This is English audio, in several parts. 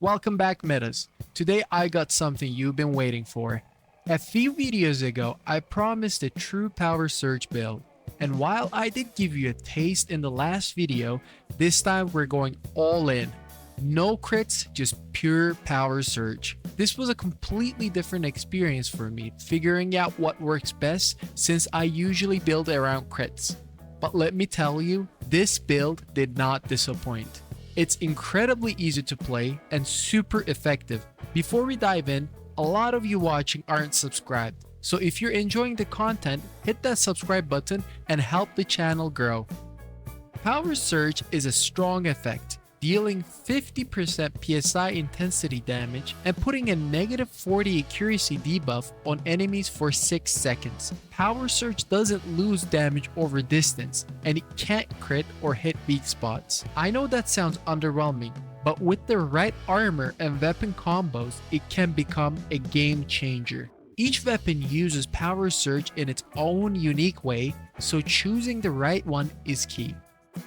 Welcome back, Metas. Today I got something you've been waiting for. A few videos ago, I promised a true power surge build. And while I did give you a taste in the last video, this time we're going all in. No crits, just pure power surge. This was a completely different experience for me, figuring out what works best since I usually build around crits. But let me tell you, this build did not disappoint. It's incredibly easy to play and super effective. Before we dive in, a lot of you watching aren't subscribed. So if you're enjoying the content, hit that subscribe button and help the channel grow. Power Surge is a strong effect, dealing 50% PSI intensity damage and putting a negative 40 accuracy debuff on enemies for 6 seconds. Power Surge doesn't lose damage over distance, and it can't crit or hit weak spots. I know that sounds underwhelming, but with the right armor and weapon combos, it can become a game changer. Each weapon uses Power Surge in its own unique way, so choosing the right one is key.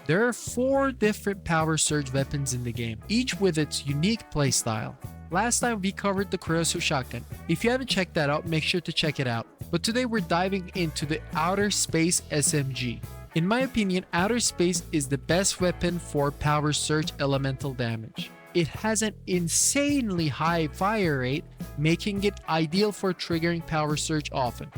There are 4 different Power Surge weapons in the game, each with its unique playstyle. Last time we covered the Kurosu shotgun. If you haven't checked that out, make sure to check it out. But today we're diving into the Outer Space SMG. In my opinion, Outer Space is the best weapon for Power Surge elemental damage. It has an insanely high fire rate, making it ideal for triggering Power Surge often.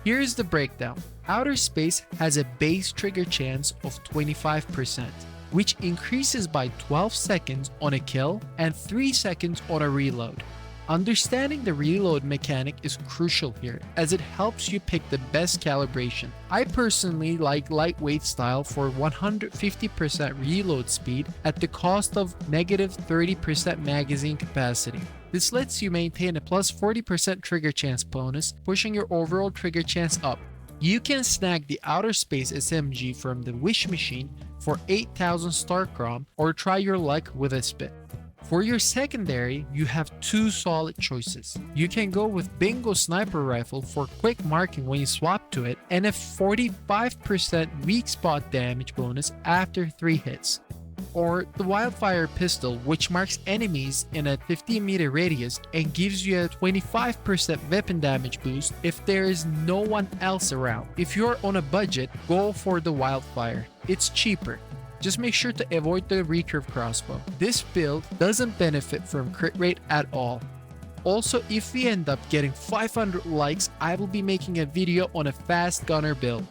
Here's the breakdown. Outer Space has a base trigger chance of 25%, which increases by 12 seconds on a kill and 3 seconds on a reload. Understanding the reload mechanic is crucial here, as it helps you pick the best calibration. I personally like lightweight style for 150% reload speed at the cost of negative 30% magazine capacity. This lets you maintain a plus 40% trigger chance bonus, pushing your overall trigger chance up. You can snag the Outer Space SMG from the Wish Machine for 8,000 Star Crom or try your luck with a spit. For your secondary, you have 2 solid choices. You can go with Bingo Sniper Rifle for quick marking when you swap to it and a 45% weak spot damage bonus after 3 hits. Or the Wildfire Pistol, which marks enemies in a 15-meter radius and gives you a 25% weapon damage boost if there is no one else around. If you're on a budget, go for the Wildfire. It's cheaper. Just make sure to avoid the recurve crossbow. This build doesn't benefit from crit rate at all. Also, if we end up getting 500 likes, I will be making a video on a fast gunner build.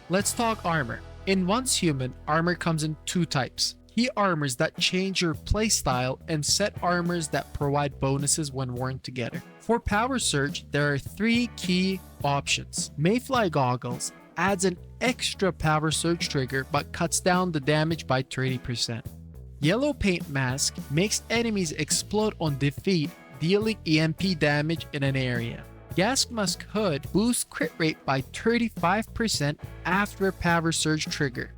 Let's talk armor. In Once Human, armor comes in 2 types. Key armors that change your playstyle and set armors that provide bonuses when worn together. For Power Surge, there are 3 key options. Mayfly Goggles adds an extra Power Surge trigger but cuts down the damage by 30%. Yellow Paint Mask makes enemies explode on defeat, dealing EMP damage in an area. Gas Mask Hood boosts crit rate by 35% after a Power Surge trigger.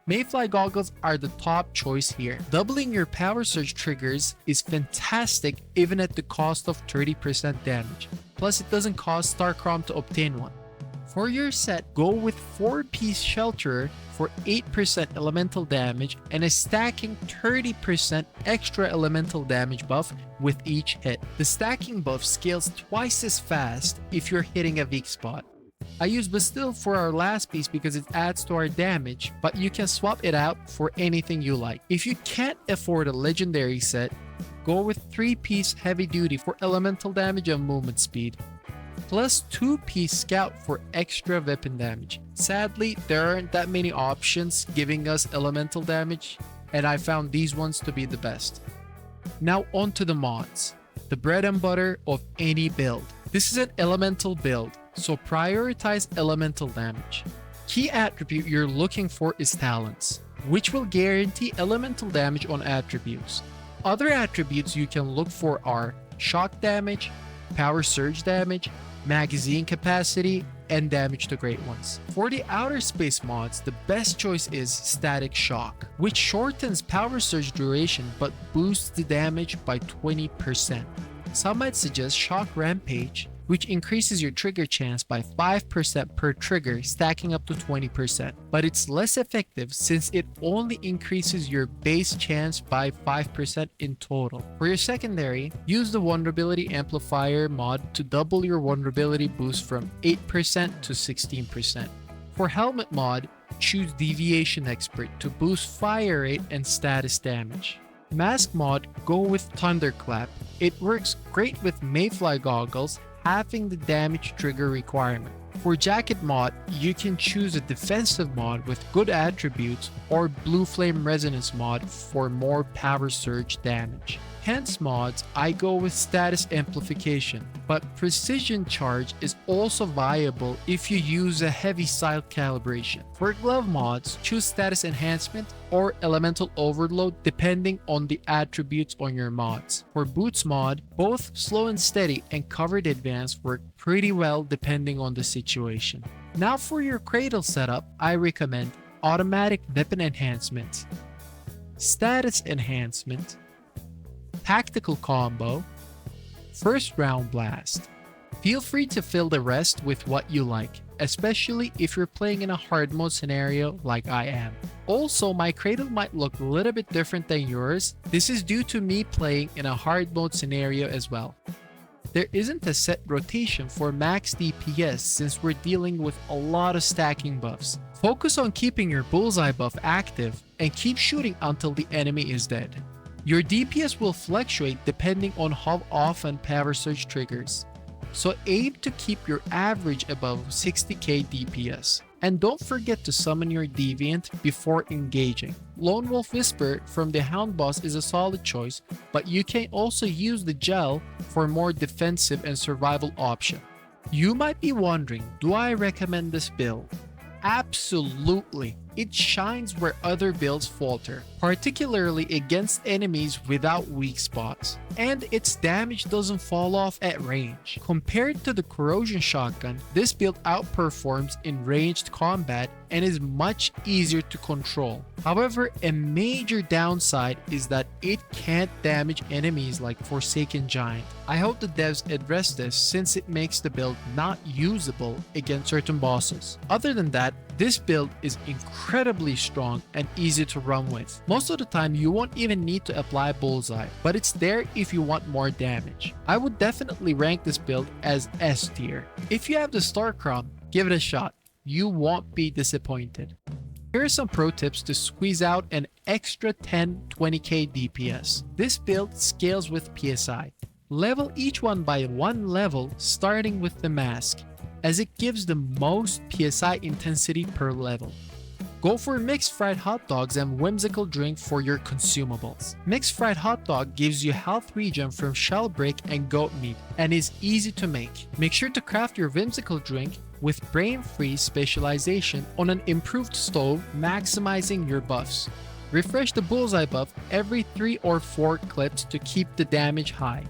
Mayfly Goggles are the top choice here. Doubling your Power Surge triggers is fantastic even at the cost of 30% damage. Plus, it doesn't cost Star Crom to obtain one. For your set, go with 4-piece Shelterer for 8% elemental damage and a stacking 30% extra elemental damage buff with each hit. The stacking buff scales twice as fast if you're hitting a weak spot. I use Bastille for our last piece because it adds to our damage, but you can swap it out for anything you like. If you can't afford a legendary set, go with 3-piece Heavy Duty for elemental damage and movement speed, plus 2-piece Scout for extra weapon damage. Sadly, there aren't that many options giving us elemental damage, and I found these ones to be the best. Now onto the mods, the bread and butter of any build. This is an elemental build, so prioritize elemental damage. Key attribute you're looking for is Talents, which will guarantee elemental damage on attributes. Other attributes you can look for are shock damage, Power Surge damage, magazine capacity, and damage to Great Ones. For the Outer Space mods, the best choice is Static Shock, which shortens Power Surge duration but boosts the damage by 20%. Some might suggest Shock Rampage, which increases your trigger chance by 5% per trigger, stacking up to 20%. But it's less effective since it only increases your base chance by 5% in total. For your secondary, use the Vulnerability Amplifier mod to double your vulnerability boost from 8% to 16%. For helmet mod, choose Deviation Expert to boost fire rate and status damage. Mask mod, go with Thunderclap. It works great with Mayfly goggles, halving the damage trigger requirement. For jacket mod, you can choose a defensive mod with good attributes or Blue Flame Resonance mod for more power surge damage. Hence mods, I go with status amplification, but precision charge is also viable if you use a heavy sight calibration. For glove mods, choose status enhancement or elemental overload depending on the attributes on your mods. For boots mod, both slow and steady and covered advance work pretty well depending on the situation. Now for your cradle setup, I recommend automatic weapon enhancement, status enhancement, tactical combo, first round blast. Feel free to fill the rest with what you like, especially if you're playing in a hard mode scenario like I am. Also, my cradle might look a little bit different than yours. This is due to me playing in a hard mode scenario as well. There isn't a set rotation for max DPS since we're dealing with a lot of stacking buffs. Focus on keeping your bullseye buff active and keep shooting until the enemy is dead. Your DPS will fluctuate depending on how often power surge triggers, so aim to keep your average above 60k DPS. And don't forget to summon your Deviant before engaging. Lone Wolf Whisper from the Hound boss is a solid choice, but you can also use the gel for more defensive and survival option. You might be wondering, do I recommend this build? Absolutely. It shines where other builds falter, particularly against enemies without weak spots. And its damage doesn't fall off at range. Compared to the Corrosion Shotgun, this build outperforms in ranged combat and is much easier to control. However, a major downside is that it can't damage enemies like Forsaken Giant. I hope the devs address this since it makes the build not usable against certain bosses. Other than that, this build is incredibly strong and easy to run with. Most of the time you won't even need to apply Bullseye, but it's there if you want more damage. I would definitely rank this build as S tier. If you have the Star Crown, give it a shot. You won't be disappointed. Here are some pro tips to squeeze out an extra 10-20k DPS. This build scales with PSI. Level each one by one level starting with the mask, as it gives the most PSI intensity per level. Go for mixed fried hot dogs and whimsical drink for your consumables. Mixed fried hot dog gives you health regen from shell break and goat meat and is easy to make. Make sure to craft your whimsical drink with brain freeze specialization on an improved stove, maximizing your buffs. Refresh the bullseye buff every 3 or 4 clips to keep the damage high.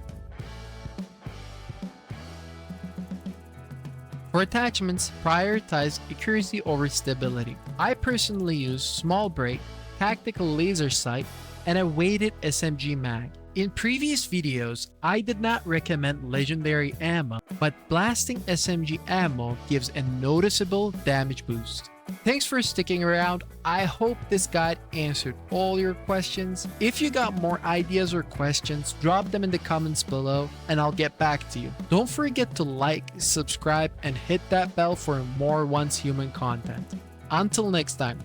For attachments, prioritize accuracy over stability. I personally use small break, tactical laser sight, and a weighted SMG mag. In previous videos, I did not recommend legendary ammo, but blasting SMG ammo gives a noticeable damage boost. Thanks for sticking around. I hope this guide answered all your questions. If you got more ideas or questions, drop them in the comments below and I'll get back to you. Don't forget to like, subscribe, and hit that bell for more Once Human content. Until next time,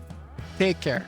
take care.